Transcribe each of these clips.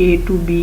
A to B۔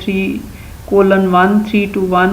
3:1 3 to 1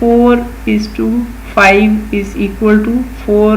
4:5 is equal to 4،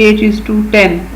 8:10،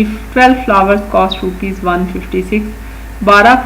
if 12 flowers cost rupees 156، 12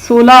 16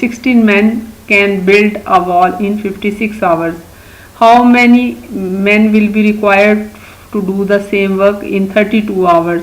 16 men can build a wall in 56 hours. How many men will be required to do the same work in 32 hours؟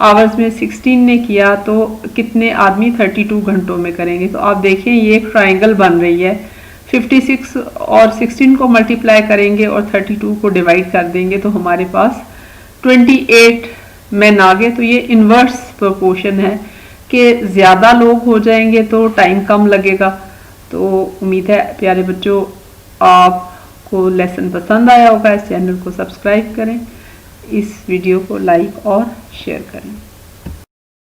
Hours में 16 ने किया तो कितने आदमी 32 घंटों में करेंगे। तो आप देखें ये एक ट्राइंगल बन रही है, 56 और 16 को मल्टीप्लाई करेंगे और 32 को डिवाइड कर देंगे तो हमारे पास 28 मेन आ गए। तो ये इन्वर्स प्रोपोर्शन है कि ज़्यादा लोग हो जाएंगे तो टाइम कम लगेगा। तो उम्मीद है प्यारे बच्चों आपको लेसन पसंद आया होगा। इस चैनल को सब्सक्राइब करें, इस वीडियो को लाइक और शेयर करें।